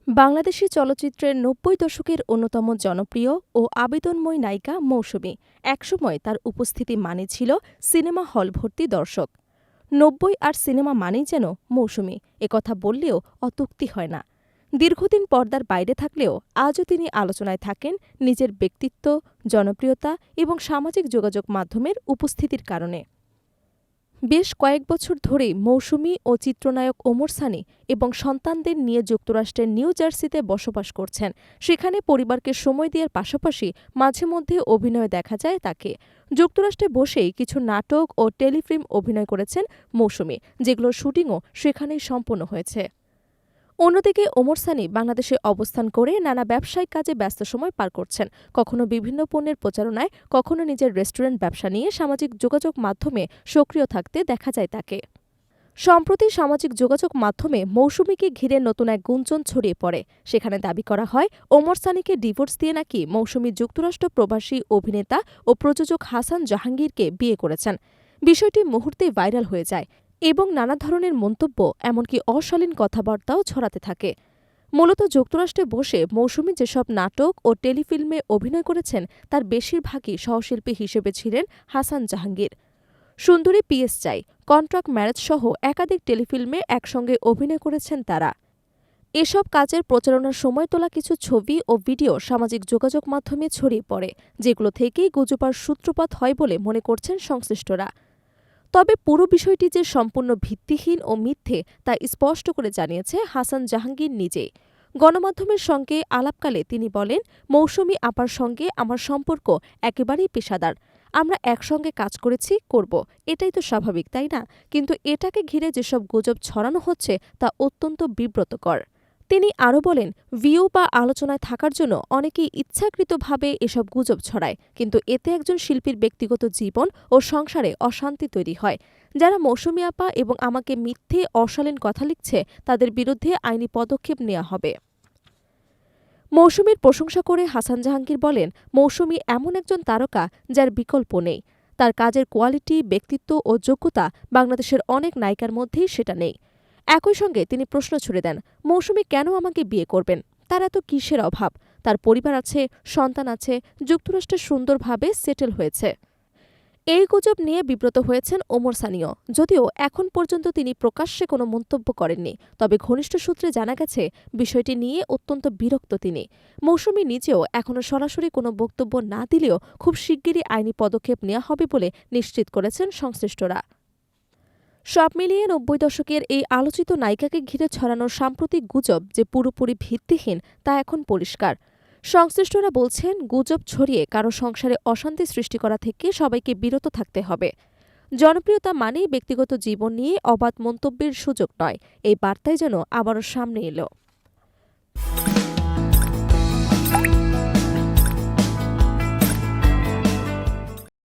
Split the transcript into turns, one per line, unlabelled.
বাংলাদেশি চলচ্চিত্রের ৯০ দশকের অন্যতম জনপ্রিয় ও আবেদনময়ী নায়িকা মৌসুমী। একসময় তার উপস্থিতি মানে ছিল সিনেমা হল ভর্তি দর্শক। ৯০ আর সিনেমা মানেই যেন মৌসুমী, একথা বললেও অত্যুক্তি হয় না। দীর্ঘদিন পর্দার বাইরে থাকলেও আজও তিনি আলোচনায় থাকেন নিজের ব্যক্তিত্ব, জনপ্রিয়তা এবং সামাজিক যোগাযোগ মাধ্যমের উপস্থিতির কারণে। বেশ কয়েক বছর ধরেই মৌসুমী ও চিত্রনায়ক ওমর সানি এবং সন্তানদের নিয়ে যুক্তরাষ্ট্রের নিউ জার্সিতে বসবাস করছেন। সেখানে পরিবারকে সময় দেওয়ার পাশাপাশি মাঝে মধ্যে অভিনয়ে দেখা যায় তাকে। যুক্তরাষ্ট্রে বসেই কিছু নাটক ও টেলিফিল্ম অভিনয় করেছেন মৌসুমী, যেগুলোর শুটিংও সেখানেই সম্পন্ন হয়েছে। অন্যদিকে ওমর সানি বাংলাদেশে অবস্থান করে নানা ব্যবসায়িক কাজে ব্যস্ত সময় পার করছেন। কখনো বিভিন্ন পণ্যের প্রচারণায়, কখনো নিজের রেস্টুরেন্ট ব্যবসা নিয়ে সামাজিক যোগাযোগ মাধ্যমে সক্রিয় থাকতে দেখা যায় তাকে। সম্প্রতি সামাজিক যোগাযোগ মাধ্যমে মৌসুমীকে ঘিরে নতুন এক গুঞ্জন ছড়িয়ে পড়ে। সেখানে দাবি করা হয় ওমর সানিকে ডিভোর্স দিয়ে নাকি মৌসুমী যুক্তরাষ্ট্র প্রবাসী অভিনেতা ও প্রযোজক হাসান জাহাঙ্গীরকে বিয়ে করেছেন। বিষয়টি মুহূর্তেই ভাইরাল হয়ে যায় এবং নানা ধরনের মন্তব্য, এমনকি অশালীন কথাবার্তাও ছড়াতে থাকে। মূলত যুক্তরাষ্ট্রে বসে মৌসুমী যেসব নাটক ও টেলিফিল্মে অভিনয় করেছেন তার বেশিরভাগই সহশিল্পী হিসেবে ছিলেন হাসান জাহাঙ্গীর। সুন্দরী পিএস চাই, কন্ট্রাক্ট ম্যারেজ সহ একাধিক টেলিফিল্মে একসঙ্গে অভিনয় করেছেন তারা। এসব কাজের প্রচারণার সময় তোলা কিছু ছবি ও ভিডিও সামাজিক যোগাযোগ মাধ্যমে ছড়িয়ে পড়ে, যেগুলো থেকেই গুজবার সূত্রপাত হয় বলে মনে করছেন সংশ্লিষ্টরা। তবে পুরো বিষয়টি যে সম্পূর্ণ ভিত্তিহীন ও মিথ্যে তা স্পষ্ট করে জানিয়েছে হাসান জাহাঙ্গীর নিজেই। গণমাধ্যমের সঙ্গে আলাপকালে তিনি বলেন, মৌসুমী আপার সঙ্গে আমার সম্পর্ক একেবারেই পেশাদার। আমরা একসঙ্গে কাজ করেছি, করব, এটাই তো স্বাভাবিক, তাই না? কিন্তু এটাকে ঘিরে যেসব গুজব ছড়ানো হচ্ছে তা অত্যন্ত বিব্রতকর। তিনি আরও বলেন, ভিউ বা আলোচনায় থাকার জন্য অনেকেই ইচ্ছাকৃতভাবে এসব গুজব ছড়ায়, কিন্তু এতে একজন শিল্পীর ব্যক্তিগত জীবন ও সংসারে অশান্তি তৈরি হয়। যারা মৌসুমী আপা এবং আমাকে মিথ্যে অশালীন কথা লিখছে তাদের বিরুদ্ধে আইনি পদক্ষেপ নেওয়া হবে। মৌসুমীর প্রশংসা করে হাসান জাহাঙ্গীর বলেন, মৌসুমী এমন একজন তারকা যার বিকল্প নেই। তার কাজের কোয়ালিটি, ব্যক্তিত্ব ও যোগ্যতা বাংলাদেশের অনেক নায়িকার মধ্যেই সেটা নেই। একই সঙ্গে তিনি প্রশ্ন ছুড়ে দেন, মৌসুমী কেন আমাকে বিয়ে করবেন? তার এত কিসের অভাব? তার পরিবার আছে, সন্তান আছে, যুক্তরাষ্ট্রে সুন্দরভাবে সেটেল হয়েছে। এই গুজব নিয়ে বিব্রত হয়েছেন ওমর সানিও, যদিও এখন পর্যন্ত তিনি প্রকাশ্যে কোনো মন্তব্য করেননি। তবে ঘনিষ্ঠ সূত্রে জানা গেছে বিষয়টি নিয়ে অত্যন্ত বিরক্ত তিনি। মৌসুমী নিজেও এখনও সরাসরি কোনো বক্তব্য না দিলেও খুব শিগগিরই আইনি পদক্ষেপ নেওয়া হবে বলে নিশ্চিত করেছেন সংশ্লিষ্টরা। সব মিলিয়ে ৯০ দশকের এই আলোচিত নায়িকাকে ঘিরে ছড়ানোর সাম্প্রতিক গুজব যে পুরোপুরি ভিত্তিহীন তা এখন পরিষ্কার। সংশ্লিষ্টরা বলছেন, গুজব ছড়িয়ে কারো সংসারে অশান্তি সৃষ্টি করা থেকে সবাইকে বিরত থাকতে হবে। জনপ্রিয়তা মানেই ব্যক্তিগত জীবন নিয়ে অবাধ মন্তব্যের সুযোগ নয়, এই বার্তাই যেন আবারও সামনে এলো।